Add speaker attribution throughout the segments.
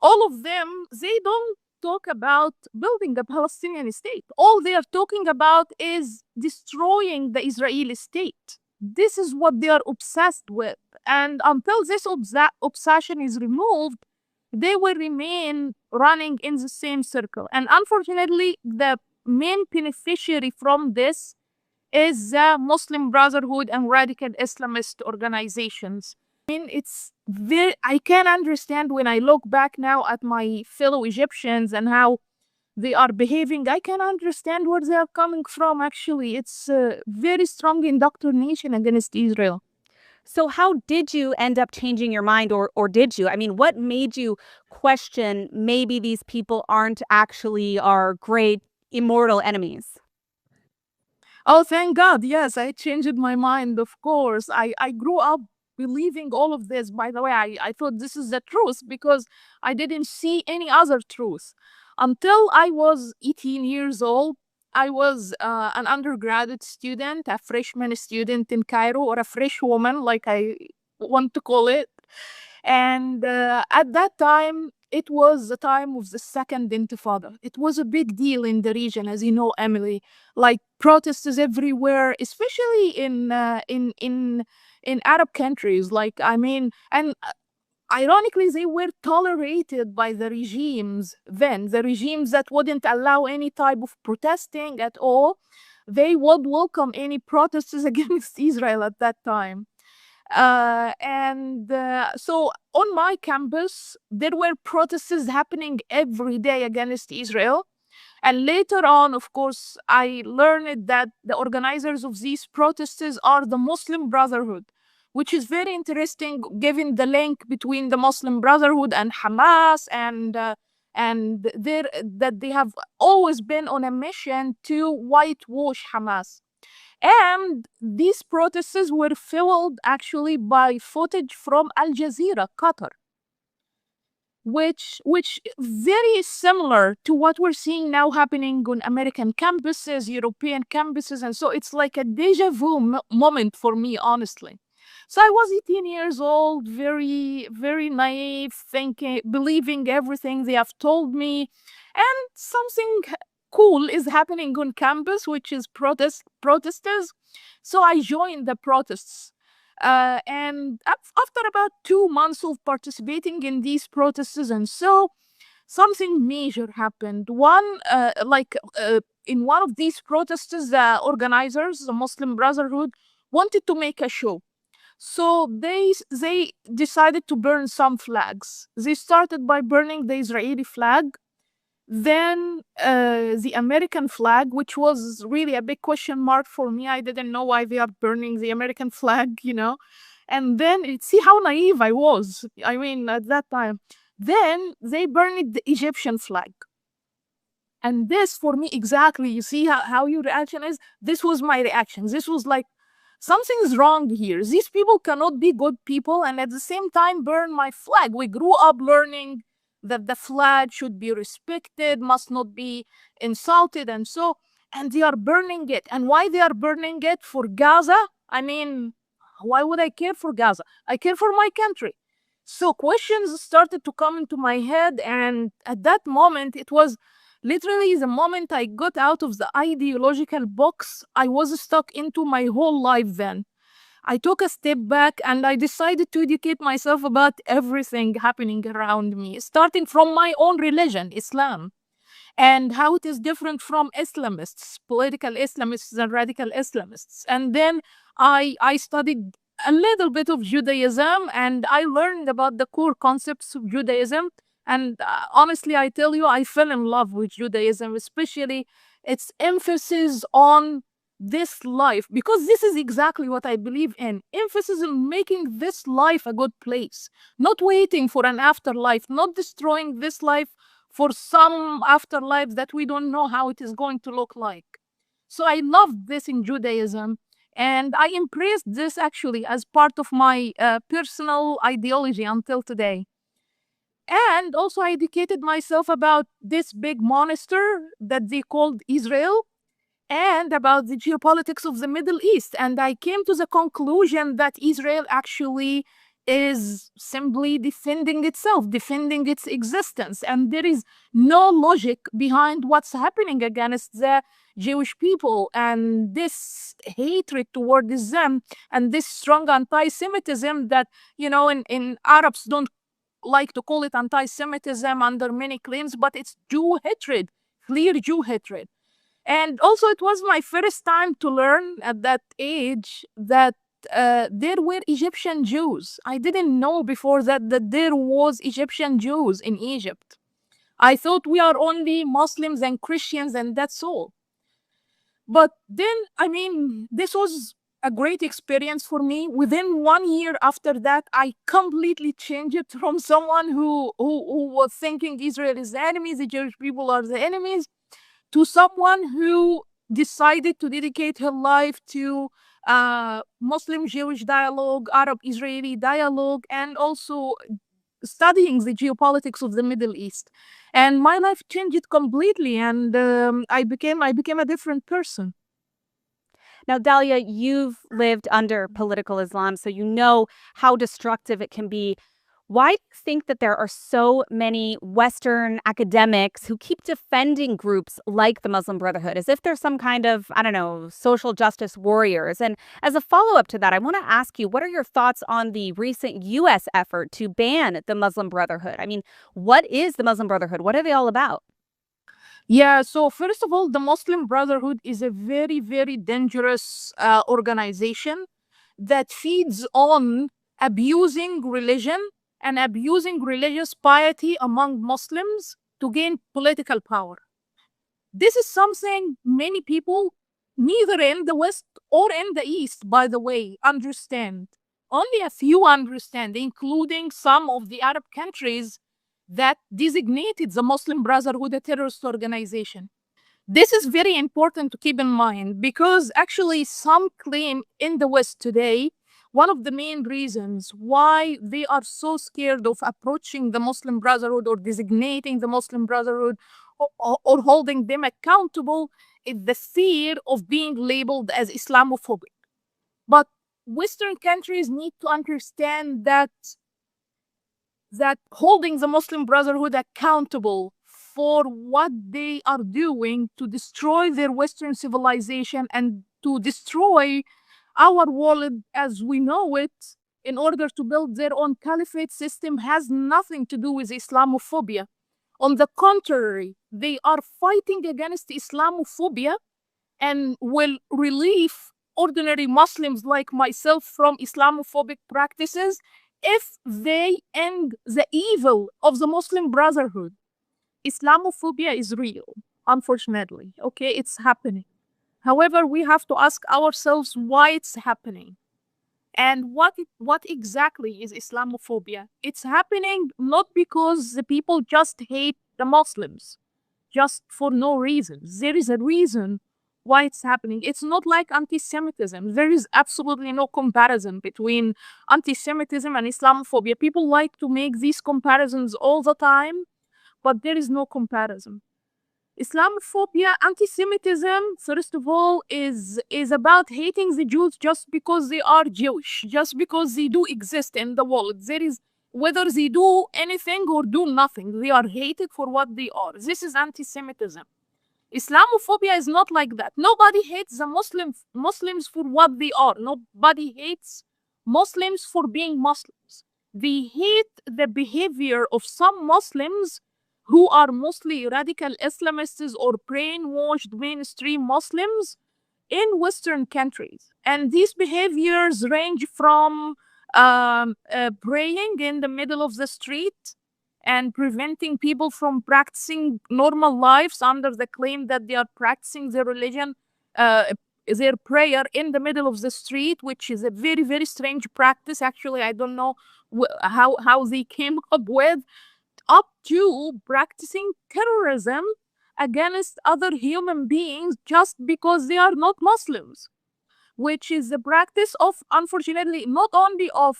Speaker 1: all of them, they don't talk about building a Palestinian state. All they are talking about is destroying the Israeli state. This is what they are obsessed with. And until this obsession is removed, they will remain running in the same circle. And unfortunately, the main beneficiary from this is the Muslim Brotherhood and radical Islamist organizations. I mean, I can understand when I look back now at my fellow Egyptians and how they are behaving. I can understand where they are coming from, actually. It's very strong indoctrination against Israel.
Speaker 2: So how did you end up changing your mind, or did you? I mean, what made you question maybe these people aren't actually our great immortal enemies?
Speaker 1: Oh, thank God. Yes, I changed my mind, of course. I grew up believing all of this. By the way, I thought this is the truth because I didn't see any other truth. Until I was 18 years old, I was an undergraduate student, a freshman student in Cairo, or a fresh woman, like I want to call it. And at that time, it was the time of the second intifada. It was a big deal in the region, as you know, Emily. Like protests everywhere, especially in Arab countries. Like I mean, and ironically, they were tolerated by the regimes then. The regimes that wouldn't allow any type of protesting at all. They would welcome any protests against Israel at that time. So on my campus, there were protests happening every day against Israel. And later on, of course, I learned that the organizers of these protests are the Muslim Brotherhood, which is very interesting given the link between the Muslim Brotherhood and Hamas, and that they have always been on a mission to whitewash Hamas. And these protests were fueled actually by footage from Al Jazeera, Qatar, which very similar to what we're seeing now happening on American campuses, European campuses, and so it's like a deja vu moment for me, honestly. So I was 18 years old, very, very naive, thinking, believing everything they have told me, and something cool is happening on campus, which is protesters. So I joined the protests. And after about 2 months of participating in these protests, and so something major happened. In one of these protests, the organizers, the Muslim Brotherhood, wanted to make a show. So they decided to burn some flags. They started by burning the Israeli flag, then the American flag, which was really a big question mark for me. I didn't know why they are burning the American flag. And then see how naive I was. I mean, at that time. Then they burned the Egyptian flag. And this for me, exactly, you see how your reaction is? This was my reaction. This was like, something's wrong here. These people cannot be good people and at the same time burn my flag. We grew up learning that the flag should be respected, must not be insulted, and they are burning it. And why they are burning it? For Gaza? I mean, why would I care for Gaza? I care for my country. So questions started to come into my head, and at that moment, it was literally the moment I got out of the ideological box I was stuck into my whole life then. I took a step back and I decided to educate myself about everything happening around me, starting from my own religion, Islam, and how it is different from Islamists, political Islamists and radical Islamists. And then I studied a little bit of Judaism and I learned about the core concepts of Judaism. And honestly, I tell you, I fell in love with Judaism, especially its emphasis on this life, because this is exactly what I believe in. Emphasis on making this life a good place, not waiting for an afterlife, not destroying this life for some afterlife that we don't know how it is going to look like. So I love this in Judaism. And I embraced this actually as part of my personal ideology until today. And also, I educated myself about this big monster that they called Israel and about the geopolitics of the Middle East. And I came to the conclusion that Israel actually is simply defending itself, defending its existence. And there is no logic behind what's happening against the Jewish people. And this hatred towards them and this strong anti Semitism that, in Arabs don't like to call it anti Semitism under many claims, but it's Jew hatred, clear Jew hatred. And also, it was my first time to learn at that age that there were Egyptian Jews. I didn't know before that there was Egyptian Jews in Egypt. I thought we are only Muslims and Christians and that's all. But then, this was a great experience for me. Within 1 year after that, I completely changed it from someone who was thinking Israel is the enemy, the Jewish people are the enemies, to someone who decided to dedicate her life to Muslim-Jewish dialogue, Arab-Israeli dialogue, and also studying the geopolitics of the Middle East. And my life changed completely, and I became a different person.
Speaker 2: Now, Dalia, you've lived under political Islam, so you know how destructive it can be. Why do you think that there are so many Western academics who keep defending groups like the Muslim Brotherhood as if they're some kind of, I don't know, social justice warriors? And as a follow-up to that, I want to ask you, what are your thoughts on the recent U.S. effort to ban the Muslim Brotherhood? I mean, what is the Muslim Brotherhood? What are they all about?
Speaker 1: Yeah, so first of all, the Muslim Brotherhood is a very, very dangerous organization that feeds on abusing religion and abusing religious piety among Muslims to gain political power. This is something many people, neither in the West or in the East, by the way, understand. Only a few understand, including some of the Arab countries that designated the Muslim Brotherhood a terrorist organization. This is very important to keep in mind because actually some claim in the West today one of the main reasons why they are so scared of approaching the Muslim Brotherhood or designating the Muslim Brotherhood or holding them accountable is the fear of being labeled as Islamophobic. But Western countries need to understand that holding the Muslim Brotherhood accountable for what they are doing to destroy their Western civilization and to destroy our world as we know it in order to build their own caliphate system has nothing to do with Islamophobia. On the contrary, they are fighting against Islamophobia and will relieve ordinary Muslims like myself from Islamophobic practices if they end the evil of the Muslim Brotherhood. Islamophobia is real, unfortunately. Okay, it's happening. However, we have to ask ourselves why it's happening and what exactly is Islamophobia. It's happening not because the people just hate the Muslims, just for no reason. There is a reason why it's happening. It's not like anti-Semitism. There is absolutely no comparison between anti-Semitism and Islamophobia. People like to make these comparisons all the time, but there is no comparison. Islamophobia, anti-Semitism, first of all, is about hating the Jews just because they are Jewish, just because they do exist in the world. There is whether they do anything or do nothing, they are hated for what they are. This is anti-Semitism. Islamophobia is not like that. Nobody hates the Muslims for what they are. Nobody hates Muslims for being Muslims. They hate the behavior of some Muslims who are mostly radical Islamists or brainwashed mainstream Muslims in Western countries. And these behaviors range from praying in the middle of the street and preventing people from practicing normal lives under the claim that they are practicing their religion, their prayer in the middle of the street, which is a very, very strange practice. Actually, I don't know how they came up with, up to practicing terrorism against other human beings just because they are not Muslims, which is the practice of, unfortunately, not only of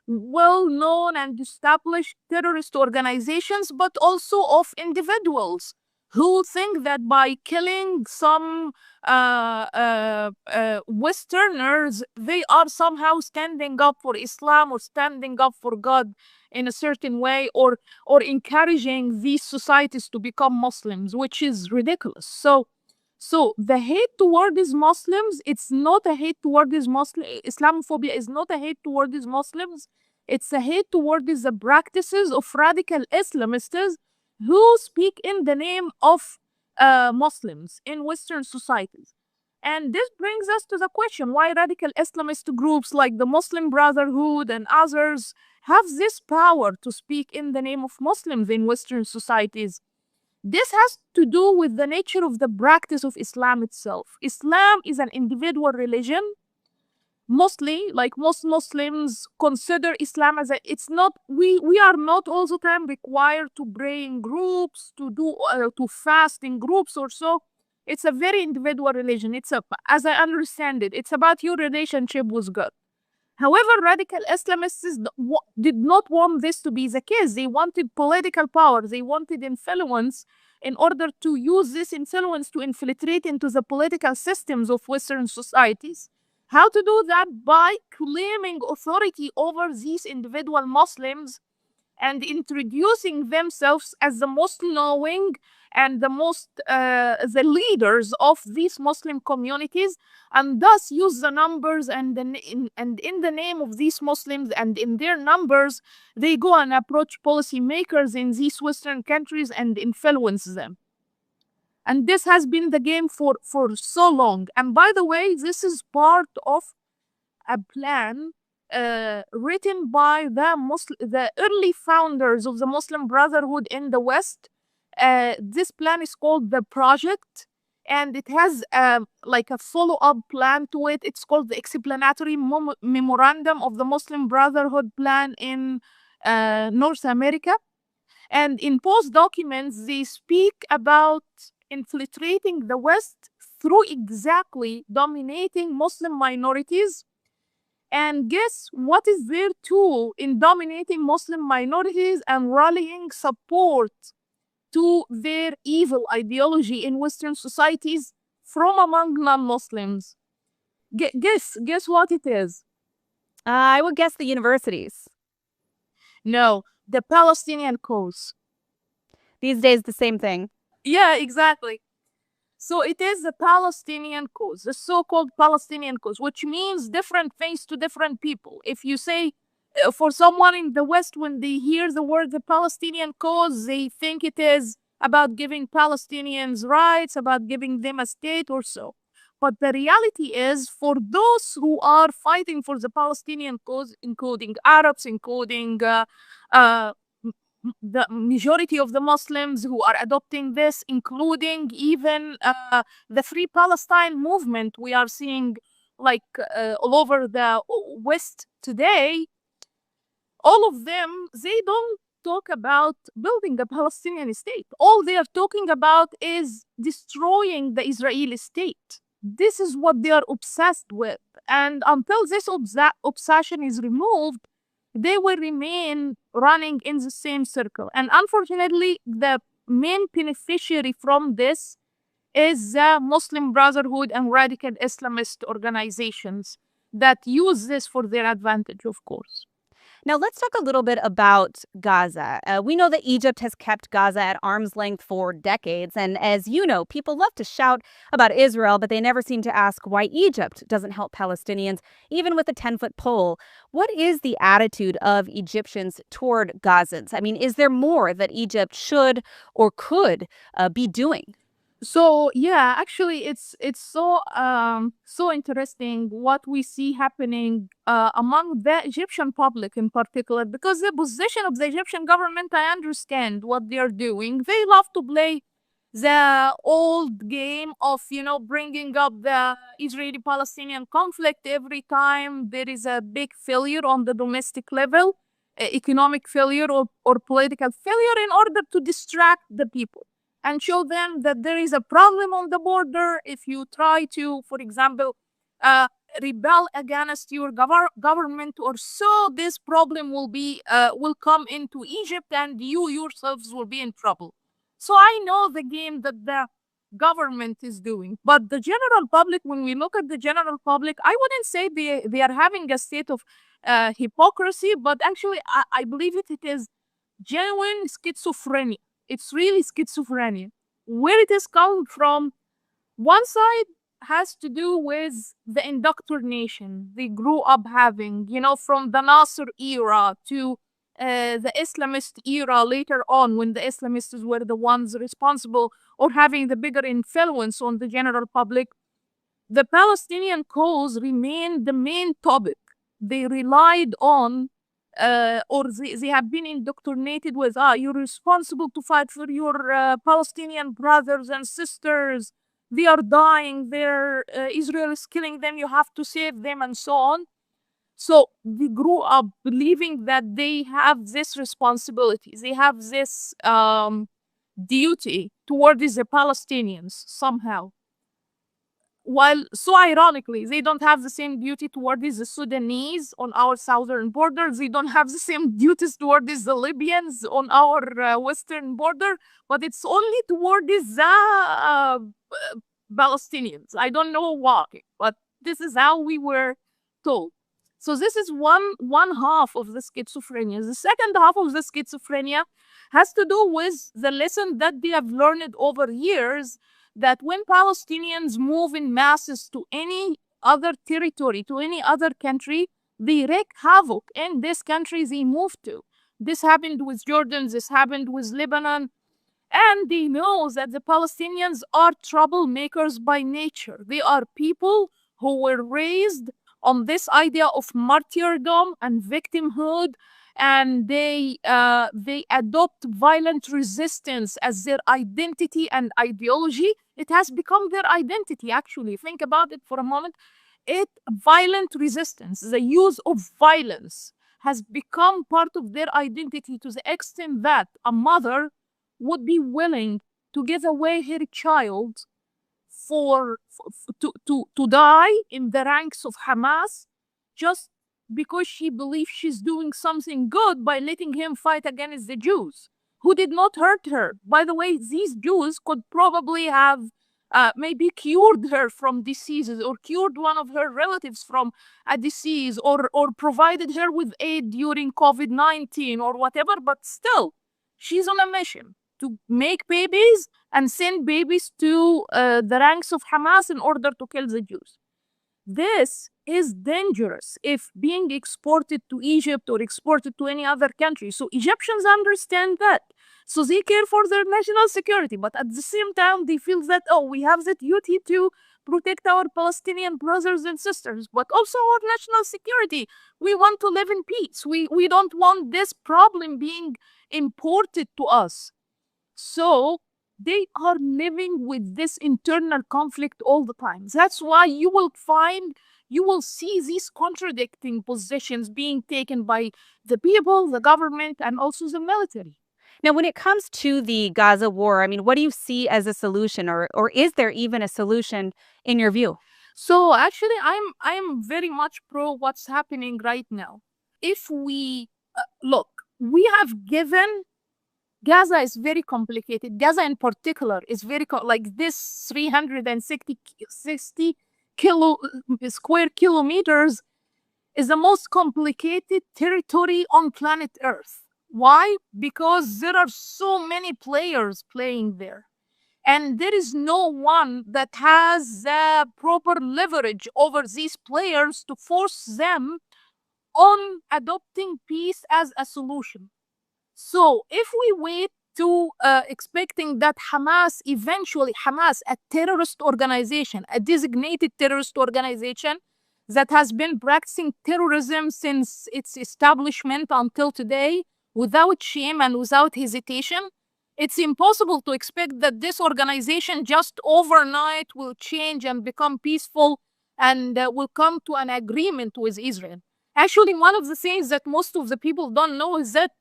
Speaker 1: well-known and established terrorist organizations, but also of individuals who think that by killing some Westerners, they are somehow standing up for Islam or standing up for God in a certain way, or encouraging these societies to become Muslims, which is ridiculous. So the hate toward these Muslims, it's not a hate toward these Muslim. Islamophobia is not a hate toward these Muslims. It's a hate toward the practices of radical Islamists who speak in the name of Muslims in Western societies. And this brings us to the question why radical Islamist groups like the Muslim Brotherhood and others have this power to speak in the name of Muslims in Western societies. This has to do with the nature of the practice of Islam itself. Islam is an individual religion. Mostly, like most Muslims consider Islam as it's not, we are not all the time required to pray in groups, to fast in groups or so. It's a very individual religion. As I understand it, it's about your relationship with God. However, radical Islamists did not want this to be the case. They wanted political power. They wanted influence in order to use this influence to infiltrate into the political systems of Western societies. How to do that? By claiming authority over these individual Muslims and introducing themselves as the most knowing and the leaders of these Muslim communities, and thus use the numbers and in the name of these Muslims and in their numbers, they go and approach policymakers in these Western countries and influence them. And this has been the game for so long. And by the way, this is part of a plan written by the early founders of the Muslim Brotherhood in the West. This plan is called the Project, and it has like a follow-up plan to it. It's called the Explanatory Memorandum of the Muslim Brotherhood Plan in North America. And in both documents, they speak about infiltrating the West through exactly dominating Muslim minorities. And guess what is their tool in dominating Muslim minorities and rallying support to their evil ideology in Western societies from among non-Muslims? Guess what it is?
Speaker 2: I would guess the universities.
Speaker 1: No, the Palestinian cause.
Speaker 2: These days, the same thing.
Speaker 1: Yeah, exactly. So it is the Palestinian cause, the so-called Palestinian cause, which means different things to different people. If you say, for someone in the West, when they hear the word the Palestinian cause, they think it is about giving Palestinians rights, about giving them a state or so. But the reality is, for those who are fighting for the Palestinian cause, including Arabs, including the majority of the Muslims who are adopting this, including even the Free Palestine movement we are seeing like all over the West today, all of them, they don't talk about building a Palestinian state. All they are talking about is destroying the Israeli state. This is what they are obsessed with. And until this obsession is removed, they will remain running in the same circle. And unfortunately, the main beneficiary from this is the Muslim Brotherhood and radical Islamist organizations that use this for their advantage, of course.
Speaker 2: Now, let's talk a little bit about Gaza. We know that Egypt has kept Gaza at arm's length for decades. And as you know, people love to shout about Israel, but they never seem to ask why Egypt doesn't help Palestinians, even with a 10-foot pole. What is the attitude of Egyptians toward Gazans? I mean, is there more that Egypt should or could be doing?
Speaker 1: So yeah, actually, it's so interesting what we see happening among the Egyptian public in particular, because the position of the Egyptian government, I understand what they are doing. They love to play the old game of bringing up the Israeli-Palestinian conflict every time there is a big failure on the domestic level, economic failure or political failure, in order to distract the people and show them that there is a problem on the border. If you try to, for example, rebel against your government or so, this problem will come into Egypt and you yourselves will be in trouble. So I know the game that the government is doing. But the general public, when we look at the general public, I wouldn't say they are having a state of hypocrisy, but actually, I believe it is genuine schizophrenia. It's really schizophrenia. Where it is coming from, one side has to do with the indoctrination they grew up having, from the Nasser era to the Islamist era later on, when the Islamists were the ones responsible or having the bigger influence on the general public. The Palestinian cause remained the main topic. They relied on, or they have been indoctrinated with, you're responsible to fight for your Palestinian brothers and sisters. They are dying. Israel is killing them. You have to save them, and so on. So they grew up believing that they have this responsibility. They have this duty towards the Palestinians somehow. While so ironically, they don't have the same duty towards the Sudanese on our southern border. They don't have the same duties towards the Libyans on our western border, but it's only towards the Palestinians. I don't know why, but this is how we were told. So this is one half of the schizophrenia. The second half of the schizophrenia has to do with the lesson that they have learned over years, that when Palestinians move in masses to any other territory, to any other country, they wreak havoc in this country they move to. This happened with Jordan, this happened with Lebanon, and they know that the Palestinians are troublemakers by nature. They are people who were raised on this idea of martyrdom and victimhood, and they adopt violent resistance as their identity and ideology. It has become their identity, actually. Think about it for a moment. Violent resistance, the use of violence, has become part of their identity, to the extent that a mother would be willing to give away her child to die in the ranks of Hamas, just because she believes she's doing something good by letting him fight against the Jews, who did not hurt her. By the way, these Jews could probably have maybe cured her from diseases, or cured one of her relatives from a disease, or provided her with aid during COVID-19 or whatever, but still, she's on a mission to make babies and send babies to the ranks of Hamas in order to kill the Jews. This is dangerous if being exported to Egypt or exported to any other country. So Egyptians understand that. So they care for their national security, but at the same time, they feel that, we have the duty to protect our Palestinian brothers and sisters, but also our national security. We want to live in peace. We don't want this problem being imported to us. So they are living with this internal conflict all the time. That's why you will see these contradicting positions being taken by the people, the government, and also the military.
Speaker 2: Now, when it comes to the Gaza war, I mean, what do you see as a solution, or is there even a solution in your view?
Speaker 1: So actually, I'm very much pro what's happening right now. If we look, we have given Gaza is very complicated. Gaza in particular is very like this 360 square kilometers is the most complicated territory on planet Earth. Why? Because there are so many players playing there. And there is no one that has the proper leverage over these players to force them on adopting peace as a solution. So if we wait to expecting that Hamas, a terrorist organization, a designated terrorist organization that has been practicing terrorism since its establishment until today, without shame and without hesitation, it's impossible to expect that this organization just overnight will change and become peaceful and will come to an agreement with Israel. Actually, one of the things that most of the people don't know is that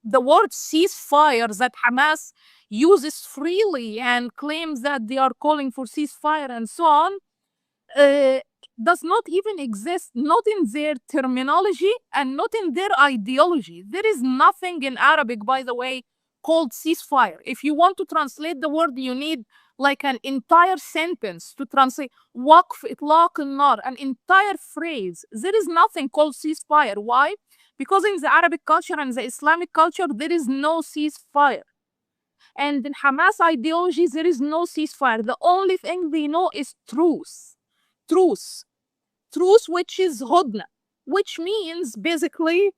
Speaker 1: the word ceasefire that Hamas uses freely and claims that they are calling for ceasefire and so on, does not even exist, not in their terminology and not in their ideology. There is nothing in Arabic, by the way, called ceasefire. If you want to translate the word, you need like an entire sentence to translate. Waqf itlaq al-nar, an entire phrase. There is nothing called ceasefire. Why? Because in the Arabic culture and the Islamic culture, there is no ceasefire. And in Hamas ideology, there is no ceasefire. The only thing they know is truce. Truce. Truce, which is hudna, which means basically,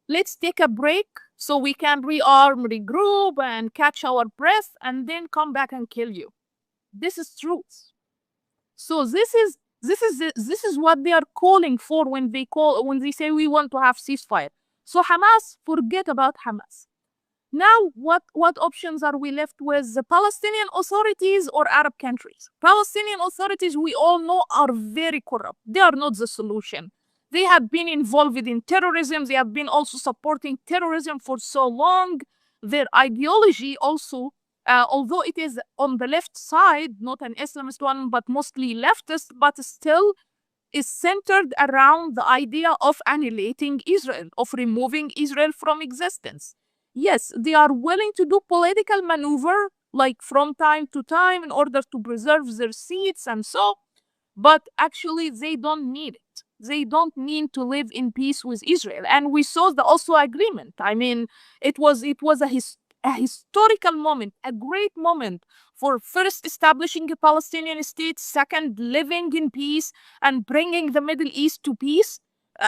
Speaker 1: let's take a break so we can rearm, regroup, and catch our breath, and then come back and kill you. This is truth. So this is what they are calling for when they say we want to have ceasefire. So Hamas, forget about Hamas. Now, what options are we left with? The Palestinian authorities or Arab countries? Palestinian authorities, we all know, are very corrupt. They are not the solution. They have been involved in terrorism. They have been also supporting terrorism for so long. Their ideology also, although it is on the left side, not an Islamist one, but mostly leftist, but still is centered around the idea of annihilating Israel, of removing Israel from existence. Yes, they are willing to do political maneuver, like from time to time, in order to preserve their seats and so, but actually they don't need it. They don't need to live in peace with Israel. And we saw the Oslo agreement. I mean, it was a historical moment, a great moment for first establishing a Palestinian state, second living in peace and bringing the Middle East to peace.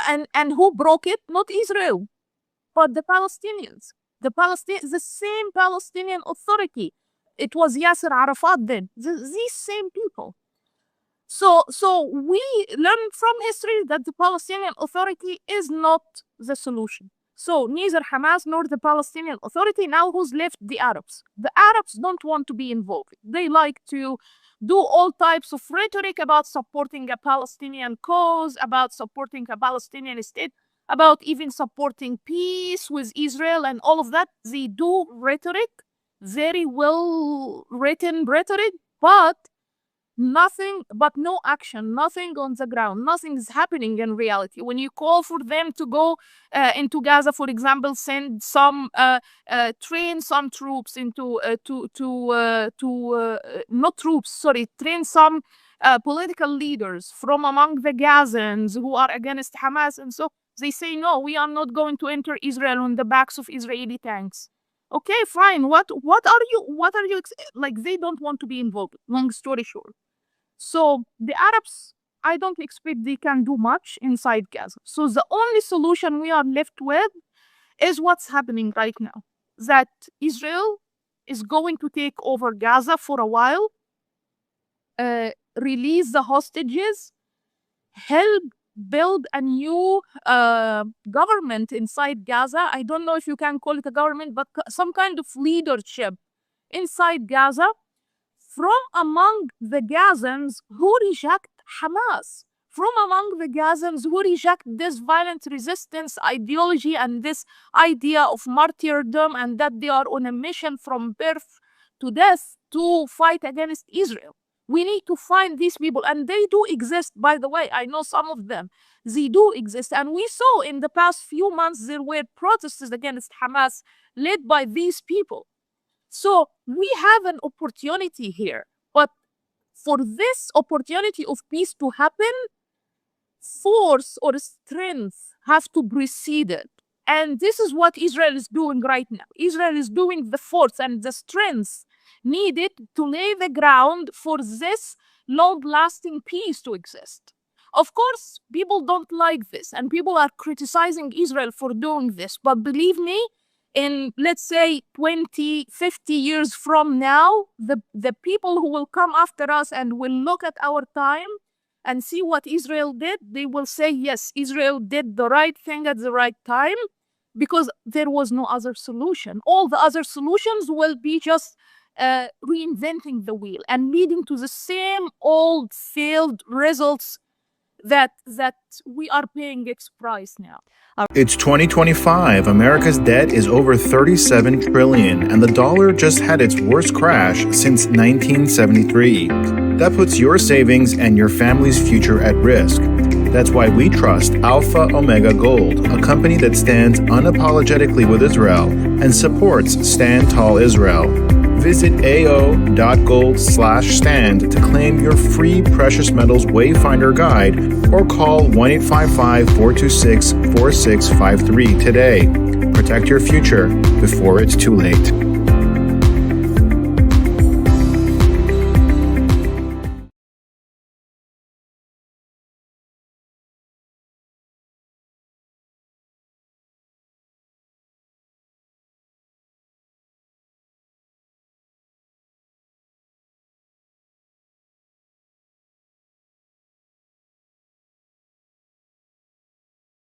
Speaker 1: And who broke it? Not Israel, but the Palestinians. The same Palestinian Authority. It was Yasser Arafat then. These same people. So we learn from history that the Palestinian Authority is not the solution. So neither Hamas nor the Palestinian Authority. Now who's left? The Arabs. The Arabs don't want to be involved. They like to do all types of rhetoric about supporting a Palestinian cause, about supporting a Palestinian state, about even supporting peace with Israel and all of that. They do rhetoric, very well written rhetoric, but nothing, but no action, nothing on the ground, nothing is happening in reality. When you call for them to go into Gaza, for example, send some, train some troops into, not troops, sorry, train some political leaders from among the Gazans who are against Hamas, and so they say, no, we are not going to enter Israel on the backs of Israeli tanks. Okay, fine. What are you, like, they don't want to be involved, long story short. So the Arabs, I don't expect they can do much inside Gaza. So the only solution we are left with is what's happening right now. That Israel is going to take over Gaza for a while, release the hostages, help build a new government inside Gaza. I don't know if you can call it a government, but some kind of leadership inside Gaza from among the Gazans who reject Hamas, from among the Gazans who reject this violent resistance ideology and this idea of martyrdom, and that they are on a mission from birth to death to fight against Israel. We need to find these people, and they do exist, by the way. I know some of them. They do exist. And we saw in the past few months there were protests against Hamas led by these people. So we have an opportunity here. But for this opportunity of peace to happen, force or strength have to precede it. And this is what Israel is doing right now. Israel is doing the force and the strength needed to lay the ground for this long-lasting peace to exist. Of course, people don't like this, and people are criticizing Israel for doing this. But believe me, in, let's say, 20, 50 years from now, the people who will come after us and will look at our time and see what Israel did, they will say, yes, Israel did the right thing at the right time, because there was no other solution. All the other solutions will be just reinventing the wheel and leading to the same old failed results that we are paying its price now.
Speaker 3: It's 2025. America's debt is over $37 trillion, and the dollar just had its worst crash since 1973. That puts your savings and your family's future at risk. That's why we trust Alpha Omega Gold, a company that stands unapologetically with Israel and supports Stand Tall Israel. Visit ao.gold/stand to claim your free precious metals wayfinder guide or call 1-855-426-4653 today. Protect your future before it's too late.